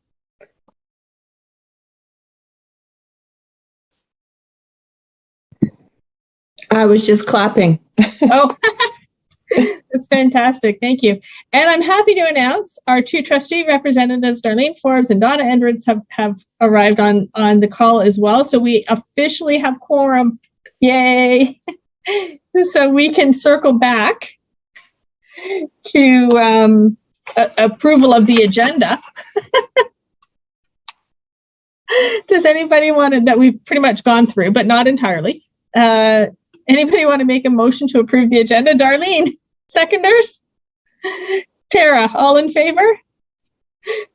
I was just clapping. Oh, that's fantastic. Thank you. And I'm happy to announce our 2 trustee representatives, Darlene Forbes and Donna Edwards, have arrived on the call as well. So we officially have quorum. Yay. So we can circle back to approval of the agenda. Does anybody want that we've pretty much gone through, but not entirely. Anybody want to make a motion to approve the agenda? Darlene, seconders? Tara, all in favor?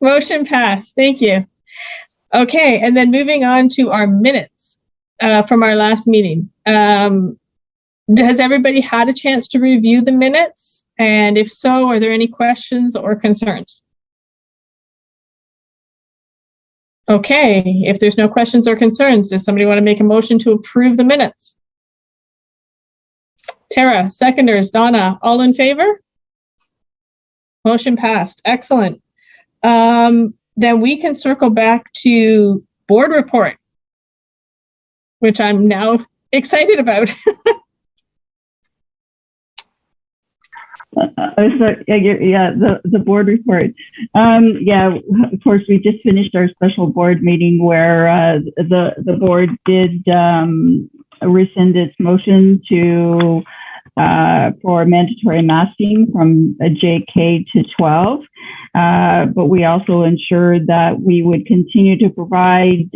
Motion passed. Thank you. Okay, and then moving on to our minutes from our last meeting. Has everybody had a chance to review the minutes? And if so, are there any questions or concerns? Okay, if there's no questions or concerns, does somebody want to make a motion to approve the minutes? Tara, seconders, Donna, all in favor? Motion passed. Excellent. Then we can circle back to board report, which I'm now excited about. The board report. Of course, we just finished our special board meeting where the board did rescind its motion to for mandatory masking from JK to 12. But we also ensured that we would continue to provide,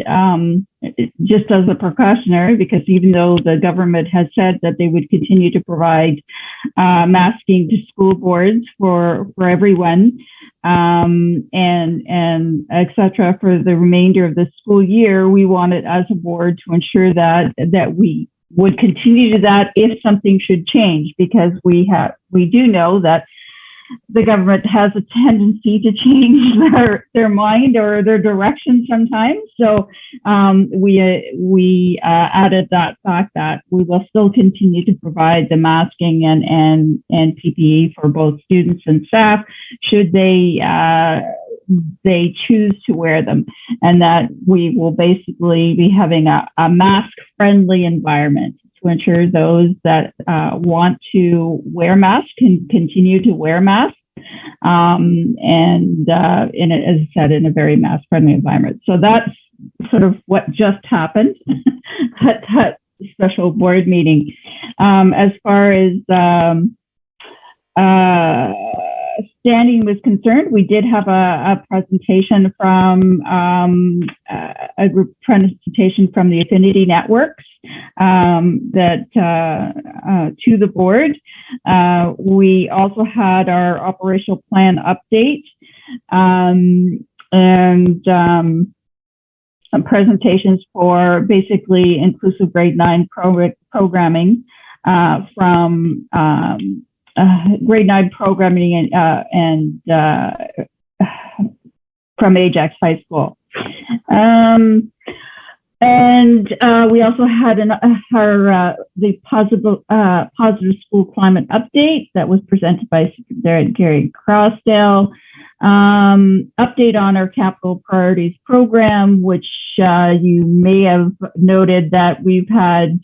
just as a precautionary, because even though the government has said that they would continue to provide masking to school boards for everyone, and et cetera, for the remainder of the school year, we wanted as a board to ensure that we would continue to that if something should change, because we do know that the government has a tendency to change their mind or their direction sometimes. So we added that fact that we will still continue to provide the masking and PPE for both students and staff should they choose to wear them, and that we will basically be having a mask-friendly environment to ensure those that want to wear masks can continue to wear masks, and as I said, in a very mask-friendly environment. So that's sort of what just happened at that special board meeting. As far as standing was concerned, we did have a presentation from a group presentation from the Affinity Networks that to the board. We also had our operational plan update and some presentations for basically inclusive grade 9 programming from grade 9 programming and from Ajax High School. And we also had the positive school climate update that was presented by Secretary Gary Crossdale. Update on our capital priorities program, which you may have noted that we've had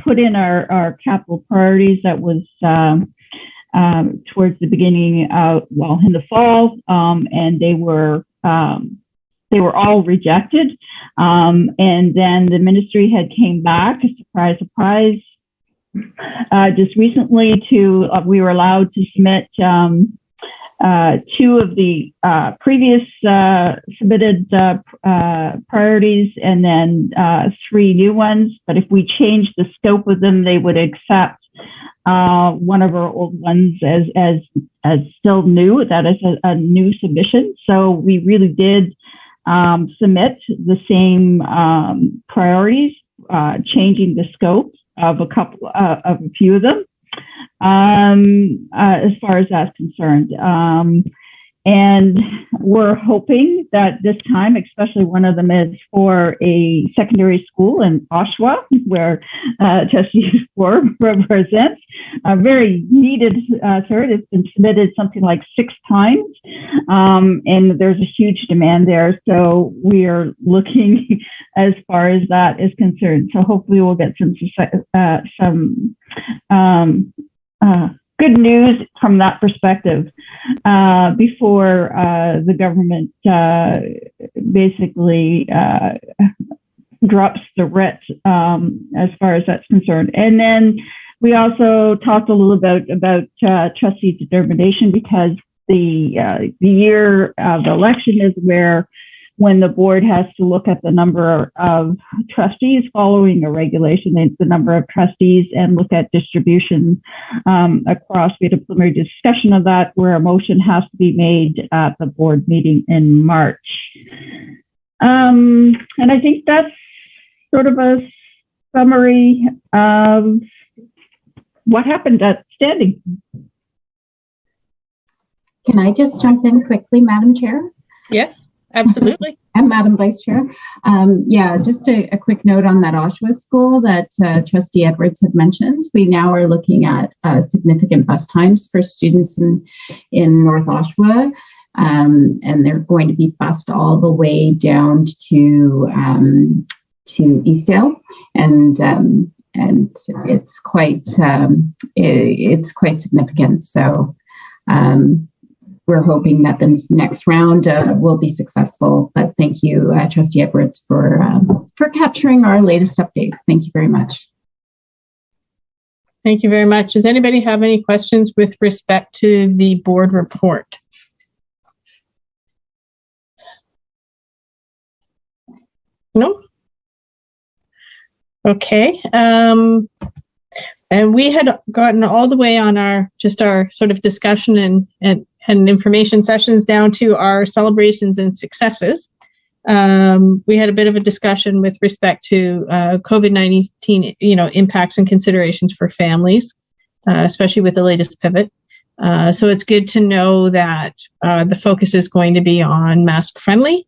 put in our capital priorities that was towards the beginning in the fall, and they were all rejected. And then the ministry had came back, surprise, just recently we were allowed to submit 2 of the previous submitted priorities, and then 3 new ones. But if we change the scope of them, they would accept one of our old ones as still new. That is a new submission. So we really did submit the same priorities, changing the scope of a few of them. As far as that's concerned. And we're hoping that this time, especially one of them is for a secondary school in Oshawa, where Trustee Four represents, a very needed cert. It's been submitted something like 6 times, and there's a huge demand there. So we are looking as far as that is concerned. So hopefully we'll get some good news from that perspective before the government basically drops the writ as far as that's concerned. And then we also talked a little bit about trustee determination, because the year of the election is when the board has to look at the number of trustees following a regulation, the number of trustees, and look at distribution across. We had a preliminary discussion of that, where a motion has to be made at the board meeting in March. And I think that's sort of a summary of what happened at standing. Can I just jump in quickly, Madam Chair? Yes, absolutely. And Madam Vice Chair, just a quick note on that Oshawa school that Trustee Edwards had mentioned. We now are looking at significant bus times for students in North Oshawa, and they're going to be bused all the way down to Eastdale, and it's quite significant. So. We're hoping that the next round will be successful. But thank you, Trustee Edwards, for capturing our latest updates. Thank you very much. Thank you very much. Does anybody have any questions with respect to the board report? No? Okay. And we had gotten all the way on our sort of discussion and information sessions down to our celebrations and successes. We had a bit of a discussion with respect to COVID-19, impacts and considerations for families, especially with the latest pivot. So it's good to know that the focus is going to be on mask friendly,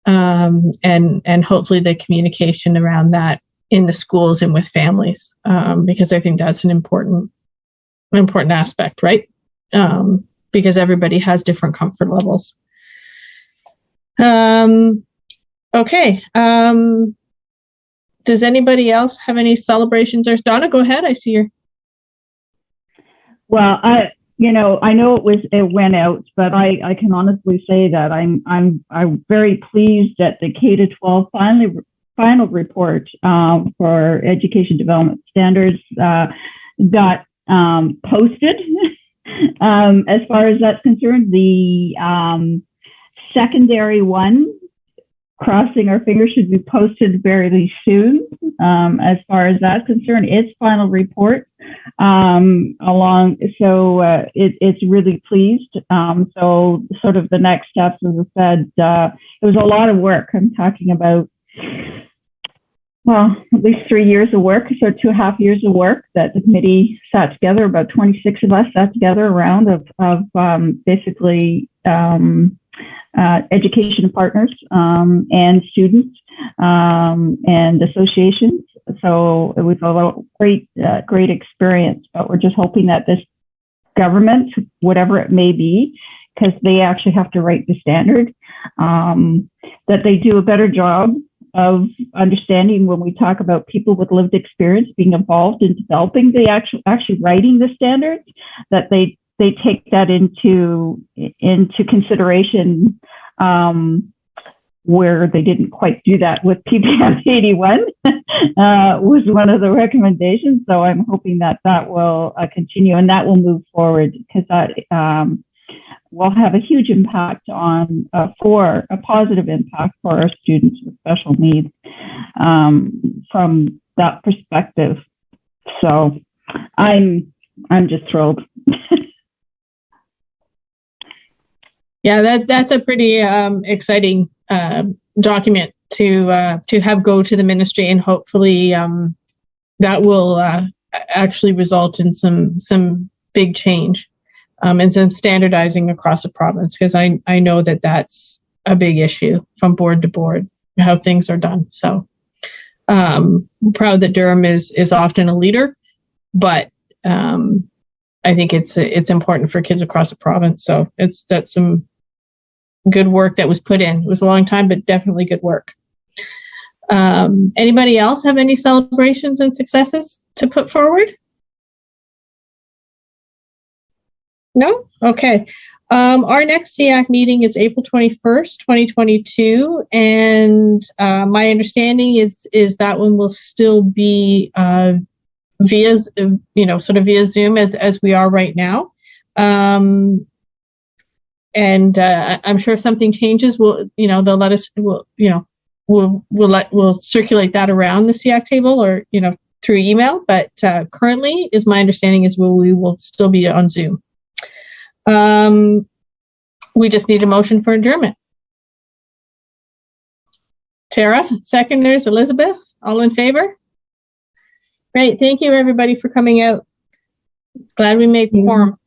and hopefully the communication around that in the schools and with families, because I think that's an important aspect, right? Because everybody has different comfort levels. Okay. Does anybody else have any celebrations? Or Donna, go ahead. I see your. Well, I know it went out, but I can honestly say that I'm very pleased that the K-12 final report for education development standards got posted. As far as that's concerned, the secondary one, crossing our fingers, should be posted very soon. As far as that's concerned, its final report it's really pleased. So sort of the next steps, as I said, it was a lot of work. I'm talking about at least 3 years of work, so 2.5 years of work that the committee sat together. About 26 of us sat together around of basically education partners and students and associations. So it was a great experience. But we're just hoping that this government, whatever it may be, because they actually have to write the standard, that they do a better job of understanding when we talk about people with lived experience being involved in developing the actually writing the standards, that they take that into consideration, where they didn't quite do that with PPM 81 was one of the recommendations. So I'm hoping that will continue and that will move forward, because that will have a huge impact on for a positive impact for our students with special needs from that perspective. So I'm just thrilled. Yeah, that's a pretty exciting document to have go to the ministry, and hopefully that will actually result in some big change. And some standardizing across the province, because I know that that's a big issue from board to board, how things are done. So I'm proud that Durham is often a leader, but I think it's important for kids across the province. So that's some good work that was put in. It was a long time, but definitely good work. Anybody else have any celebrations and successes to put forward? No? Okay. Our next SEAC meeting is April 21st, 2022. And my understanding is that one will still be via Zoom as we are right now. And I'm sure if something changes, they'll let us, we'll circulate that around the SEAC table or, through email. But currently is my understanding is we will still be on Zoom. We just need a motion for adjournment. Tara, seconders, Elizabeth, all in favor? Great. Thank you, everybody, for coming out. Glad we made quorum.